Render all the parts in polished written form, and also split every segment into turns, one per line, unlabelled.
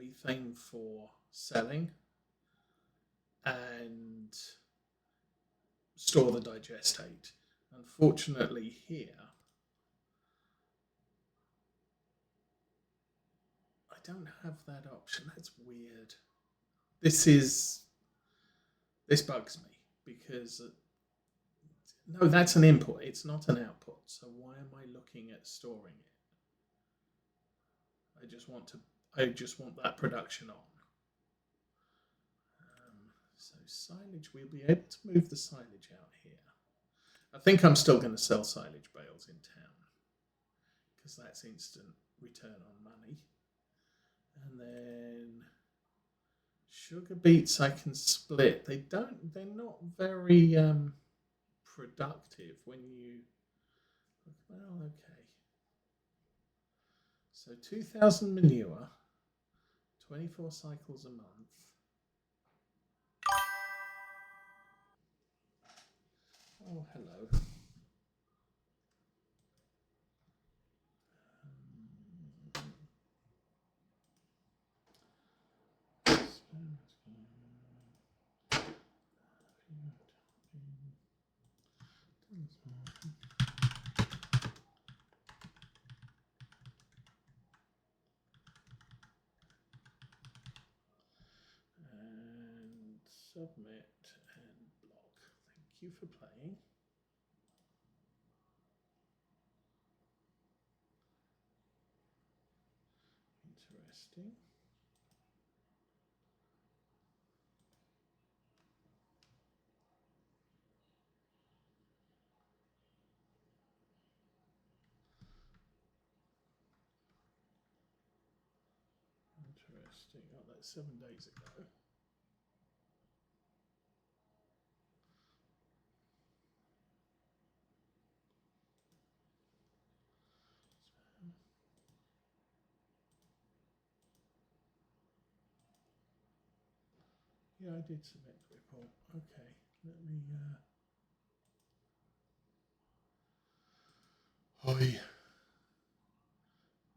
methane for selling and store the digestate. Unfortunately here, I don't have that option. That's weird. This bugs me because no, that's an input. It's not an output. So why am I looking at storing it? I just want that production on. So silage, we'll be able to move the silage out here. I think I'm still going to sell silage bales in town because that's instant return on money. And then sugar beets I can split. They're not very productive when you, well, okay. So 2,000 manure, 24 cycles a month. Oh, hello. And submit and block. Thank you for playing. Interesting. Interesting. Oh, that's 7 days ago. Yeah, I did submit the report. Okay, let me.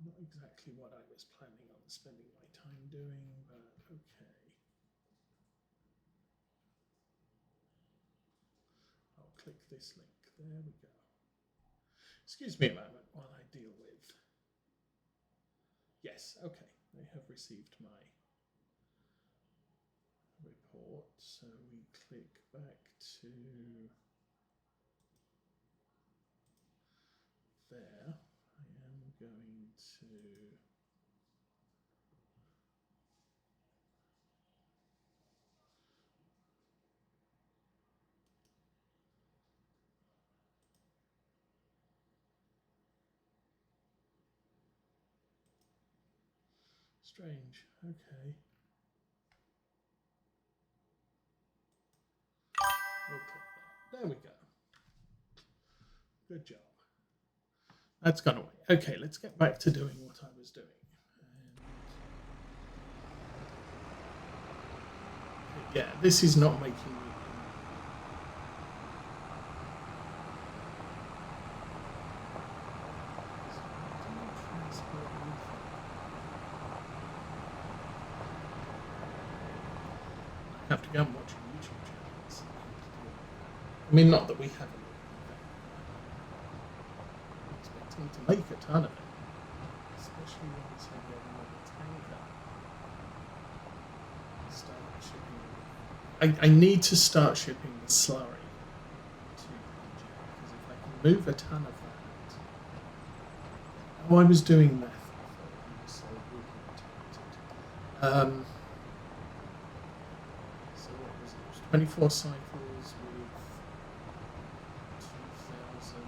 Not exactly what I was planning on spending my time doing, but okay. I'll click this link. There we go. Excuse me a moment while I deal with. Yes, okay. They have received my report. So we click back to there. I am going to strange. Okay. We'll click that. There we go. Good job. That's gone away. Okay, let's get back to doing what I was doing. And yeah, this is not making me. I have to go and watch YouTube channels. I mean, not that we haven't. To make a ton of it, especially once I get another tanker. I need to start shipping the slurry to PJ because if I can move a ton of that. Oh, I was doing math before, so so what was it? It was 24 cycles with 2,000.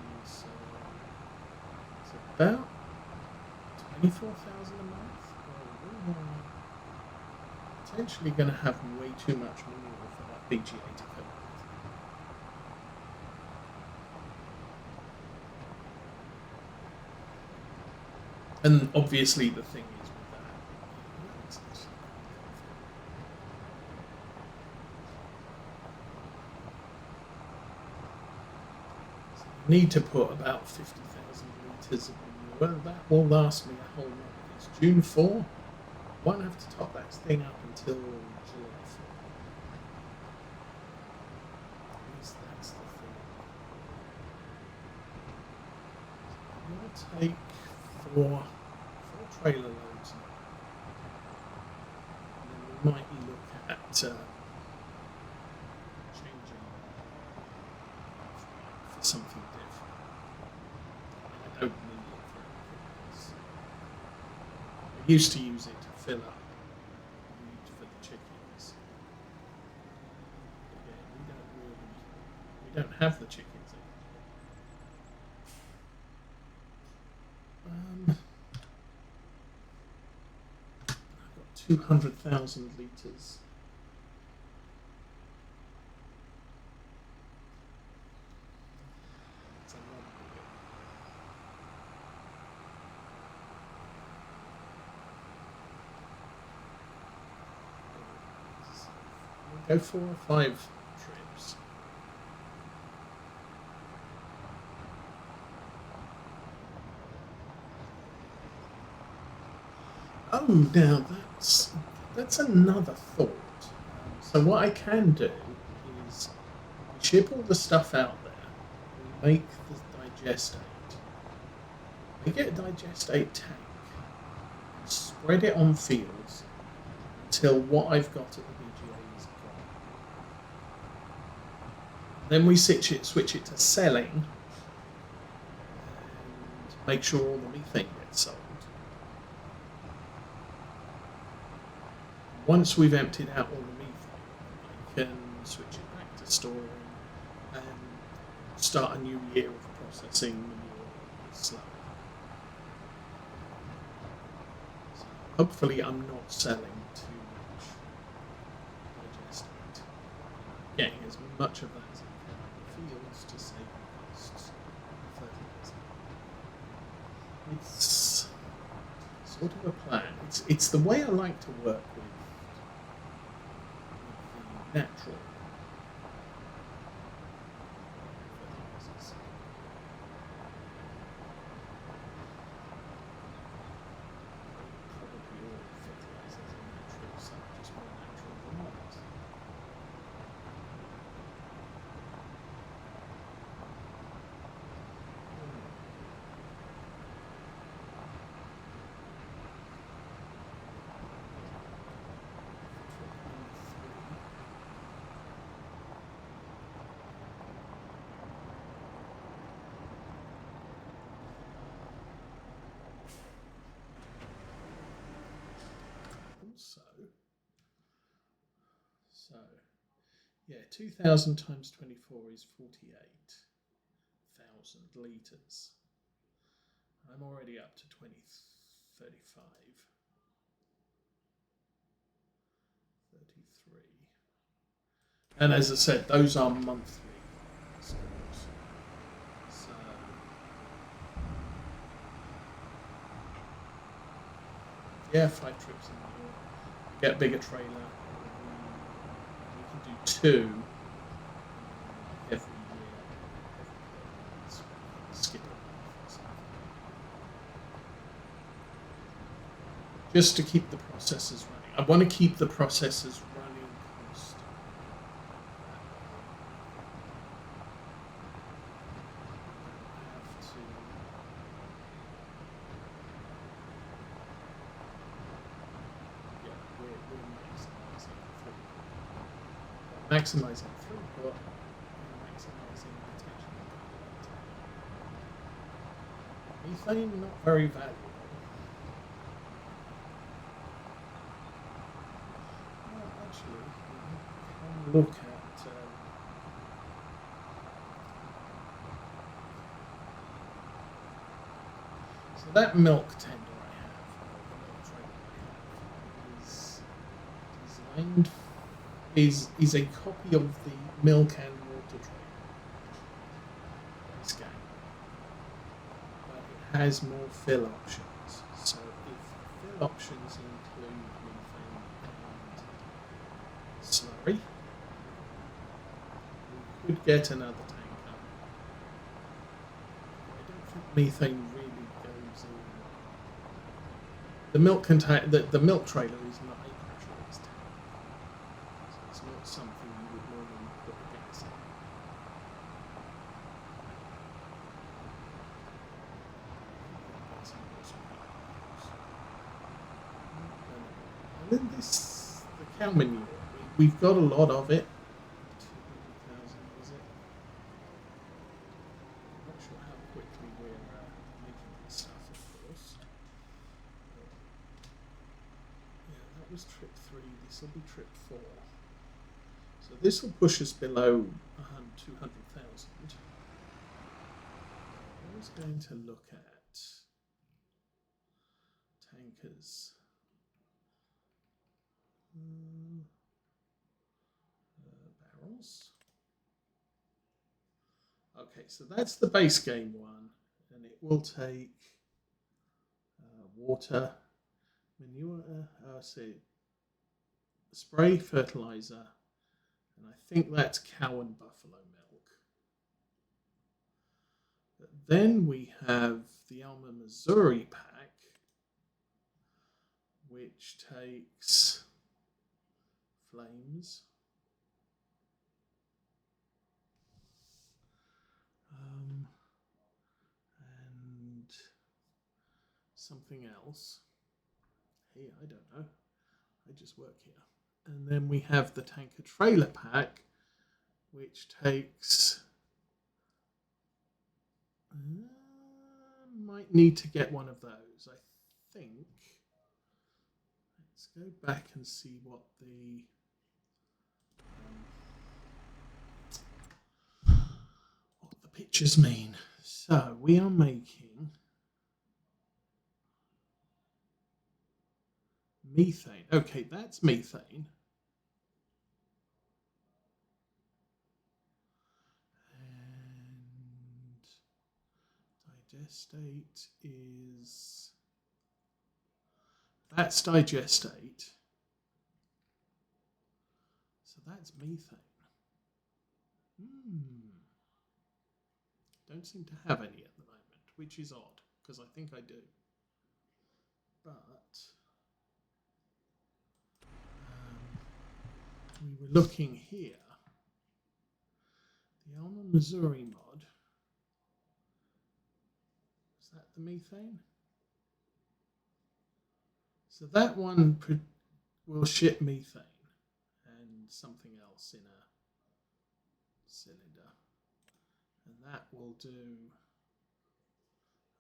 So about 24,000 a month. Well, we are potentially going to have way too much manure for that BGA to come out. And obviously the thing is with that, so you need to put about 50,000 litres of manure. That will last me a whole month. It's June 4. won't have to top that thing up until July 4. At least that's the thing. I'm going to take four trailer loads now. And then we might look at changing for something different. I don't need it for anything else. I used to use it to fill up meat for the chickens. But yeah, we don't have the chickens anymore. I've got 200,000 litres. That's a lot of beer. We'll go 4 or 5 trips. Oh, now that's another thought. So what I can do is ship all the stuff out there, and make the digestate. I get a digestate tank, and spread it on fields until what I've got at the BGA is gone. Then we switch it to selling, and make sure all the methane gets sold. Once we've emptied out all the methane, I can switch it back to storing and start a new year of processing manure slowly. So hopefully I'm not selling too much digestate. Getting as much of that as I can in the fields to save costs of fertilizer. It's sort of a plan. It's the way I like to work with the natural fertilizers. Probably all fertilizers are natural, some are just more natural than others. So yeah, 2,000 times 24 is 48,000 litres. I'm already up to 35, 33. And as I said, those are monthly stores. So yeah, 5 trips in the year. Get a bigger trailer. We can do 2 every year. Skip it. Just to keep the processes running. I want to keep the processes running constantly. We're maximizing throughput and maximizing retention. Methane, not very valuable. Well, actually, we can look at so that milk tender I have, or the milk trailer I have, is a copy of the milk and water trailer. This game, but it has more fill options. So if fill options include methane and slurry, we could get another tank up. I don't think methane really goes in the milk the milk trailer is not a pressurized tank, so it's not something you would normally put the gas in. And then the cow manure, we've got a lot of it. 200,000 is it? I'm not sure how quickly we're making this stuff, of course. Yeah, that was trip 3. This will be trip 4. So this will push us below 200,000. I was going to look at tankers. Barrels. Okay, so that's the base game one, and it will take water, manure, spray, fertilizer, and I think that's cow and buffalo milk. But then we have the Alma, Missouri pack, which takes flames, and something else. Hey, I don't know. I just work here. And then we have the tanker trailer pack, which takes... might need to get one of those, I think. Let's go back and see what the... what the pictures mean. So we are making methane. Okay, that's methane. And digestate is... that's digestate. So that's methane. Don't seem to have any at the moment, which is odd, because I think I do. But we were looking here. The Alma, Missouri mod. Is that the methane? So that one will ship methane and something else in a cylinder. And that will do,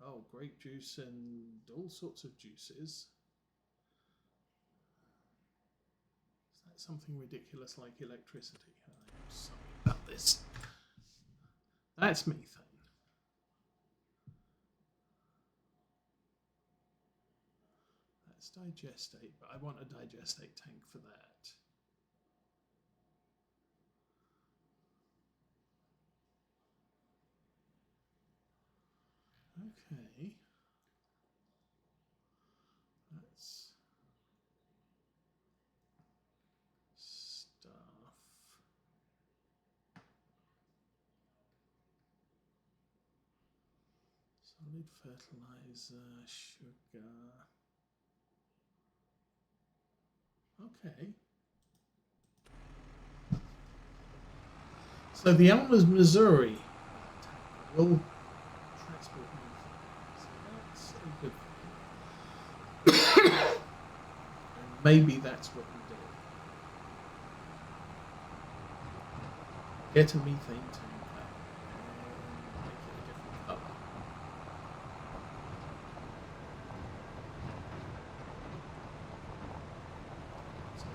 oh, grape juice and all sorts of juices. Is that something ridiculous like electricity? I'm sorry about this. That's methane. That's digestate, but I want a digestate tank for that. Okay. That's stuff. Solid fertilizer, sugar. Okay. So the Alma, Missouri will transport methane. So that's a good thing. And maybe that's what we do. Get a methane tanker and make it a different colour. So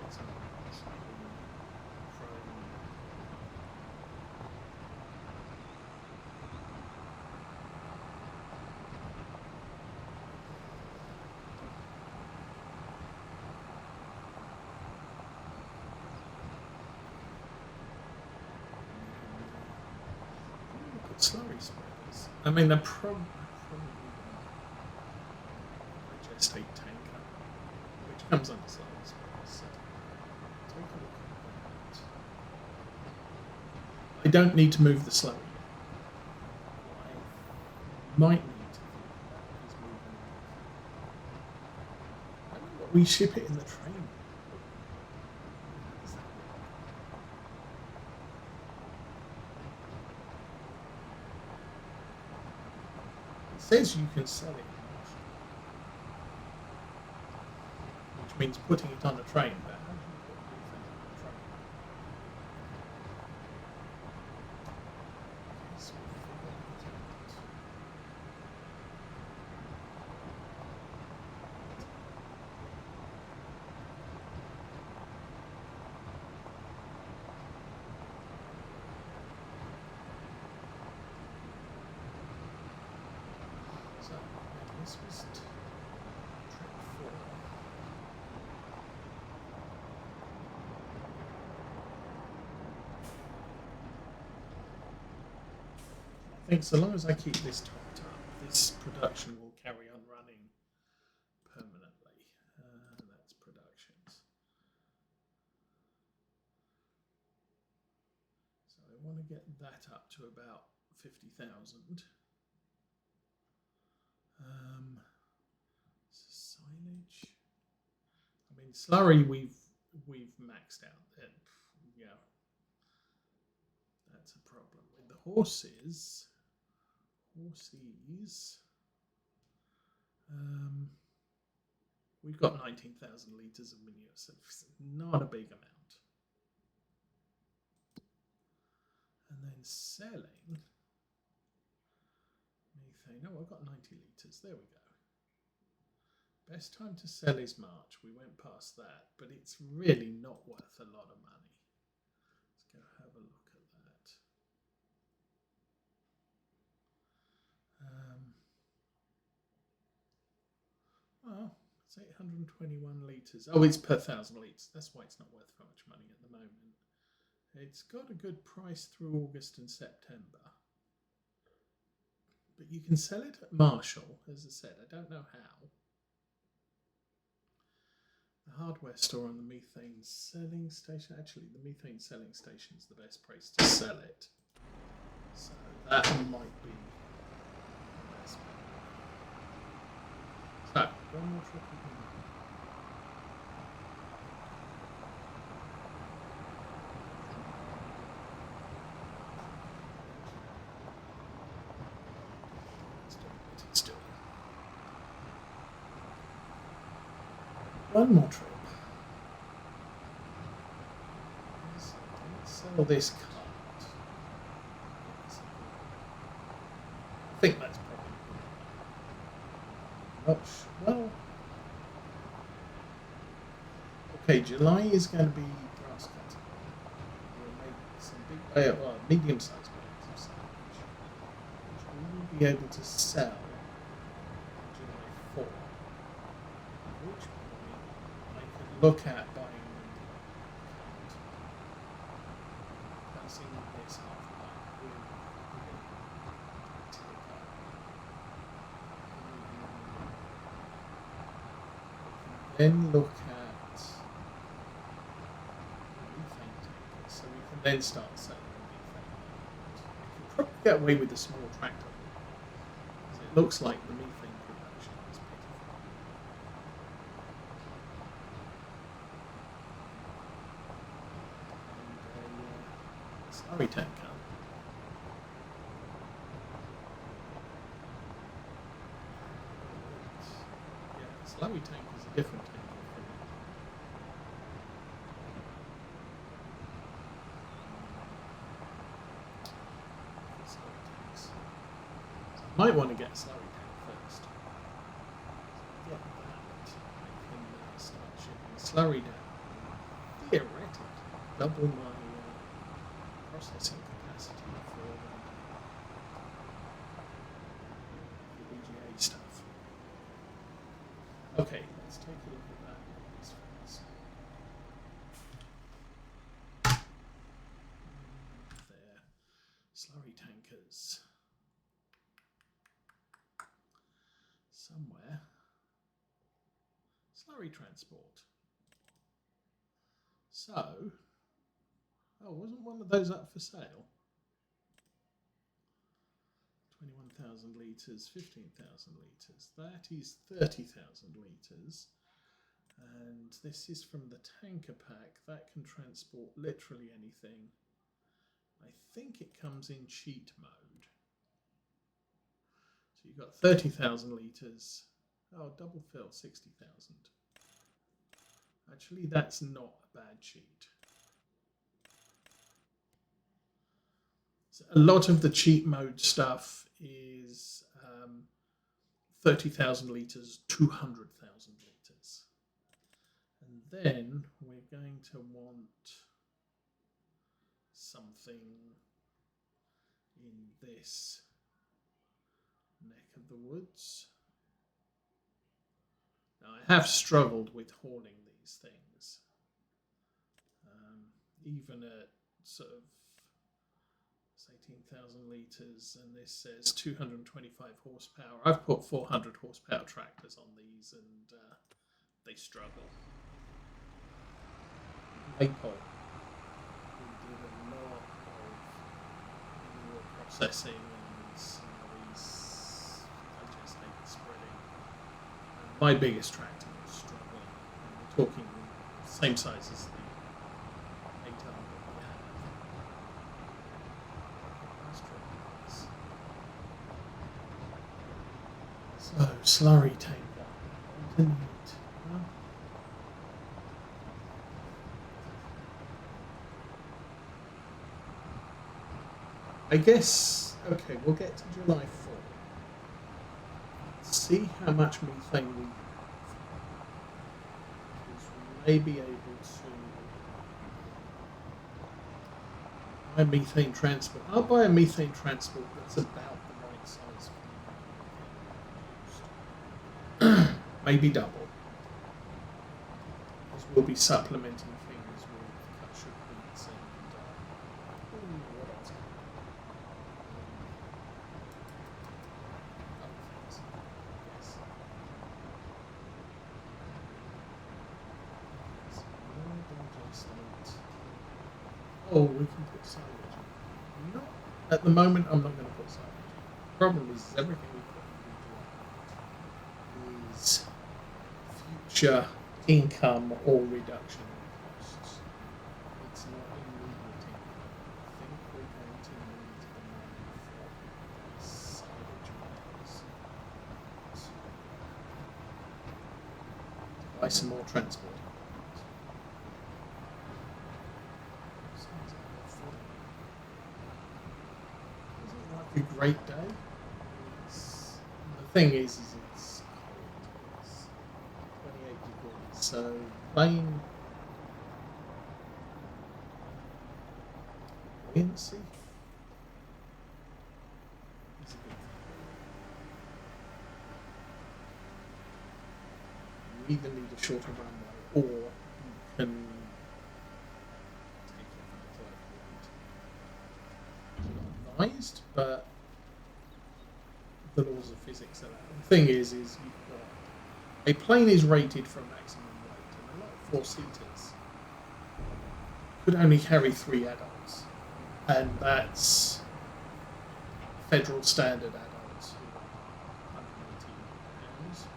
it's slurry spreaders. I mean, they're probably digestate tanker, which comes under slurry spreaders. So take a look at that. I don't need to move the slurry yet. What I might need to think about is moving we ship it in the train. It says you can sell it, which means putting it on a train. But how do you put methane on a train? Yes, we'll figure it out. So, this was trip 4. I think so long as I keep this topped up, this production will carry on running permanently. That's productions. So I want to get that up to about 50,000. Silage. I mean, slurry we've maxed out. Then, yeah, that's a problem with the horses. We've got 19,000 litres of manure, so it's not a big amount. And then selling methane. Oh, I've got 90 litres. There we go. Best time to sell is March. We went past that, but it's really not worth a lot of money. Let's go have a look at that. Well, it's 821 litres. Oh, it's per 1,000 litres. That's why it's not worth very much money at the moment. It's got a good price through August and September. But you can sell it at Marshall, as I said. I don't know how. The hardware store and the methane selling station. Actually, the methane selling station is the best place to sell it. So that might be the best bet. So, one more trip again. It's doing. One more trip. Let's sell this card. I think that's probably much. Well, okay, July is going to be grass cutting. We'll make some big, medium-sized bales of silage, which we will be able to sell on July 4. At which point I could look at buying them cut, passing this half back with then look at methane tankers, so we can then start selling methane. We can probably get away with the small tractor, because it looks like the methane production is pitiful. And a slurry tanker. Slurry tank is a different tank. So I might want to get a slurry tank first. So get that. I can start shipping slurry down. Theoretically, double my processing capacity for the EGA stuff. Okay, let's take a look at that first. There, slurry tankers. Somewhere. Slurry transport. So, oh, wasn't one of those up for sale? 21,000 litres, 15,000 litres. That is 30,000 litres. this is from the tanker pack. That can transport literally anything. I think it comes in cheat mode. So you've got 30,000 litres. Oh, double fill, 60,000. Actually, that's not a bad cheat. So a lot of the cheat mode stuff is 30,000 litres, 200,000 litres. And then we're going to want something in this neck of the woods. Now, I have struggled with hauling these things. Even at sort of 18,000 litres, and this says 225 horsepower. I've put 400 horsepower tractors on these, and they struggle. Maple. We did a lot of manual processing, and these I just hate spreading. And my biggest tractor was struggling, and we're talking the same size as the 800 we have. So, slurry tanker. Well, I guess, okay, we'll get to July 4. See how much methane we have. Because we may be able to buy a methane transport. I'll buy a methane transport that's about the right size for the maybe double. Because we'll be supplementing things with cut sugar beets and what else? Other things. Yes. Oh, we can put silage in. Not at the moment. I'm not going to put silage in. The problem is everything we put in is future income or reduction in costs. It's not immediate income. I think we're going to need the money for silage bales to buy some more transport. A great day. The thing is it's cold. It's 28 degrees. So plain buoyancy is a good thing. You either need a shorter runway or you can take it from the point. Not advised, but the laws of physics are that. The thing is you've got a plane is rated for a maximum weight, and a lot of four-seaters could only carry 3 adults, and that's federal standard adults who are 180 pounds.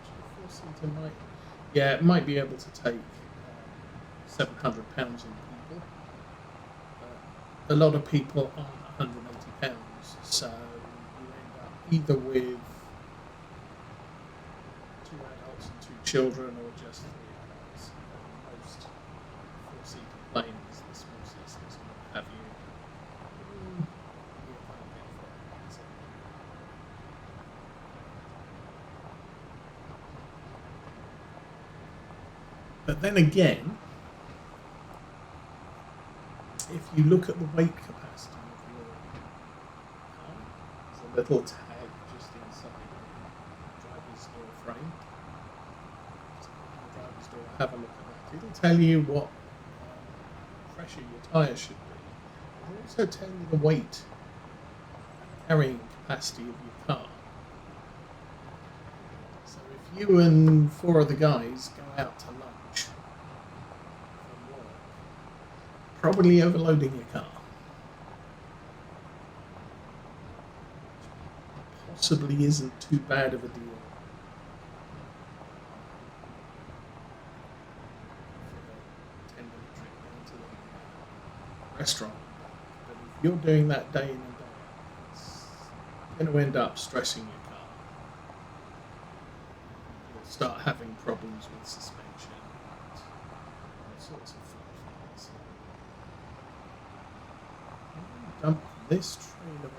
A four-seater it might be able to take 700 pounds in people. But a lot of people aren't 180 pounds, so either with 2 adults and 2 children or just 3 adults. Most four-seater planes, the small systems, and what have you. But then again, if you look at the weight capacity of your car, there's a little tag just inside the driver's door frame. So the driver's door, have a look at that. It'll tell you what pressure your tyres should be. It'll also tell you the weight and carrying capacity of your car. So if you and 4 other guys go out to lunch from work, probably overloading your car. Possibly isn't too bad of a deal. restaurant. But if you're doing that day in and day out, it's going to end up stressing your car. You'll start having problems with suspension and all sorts of fun things. I'm going to dump this trailer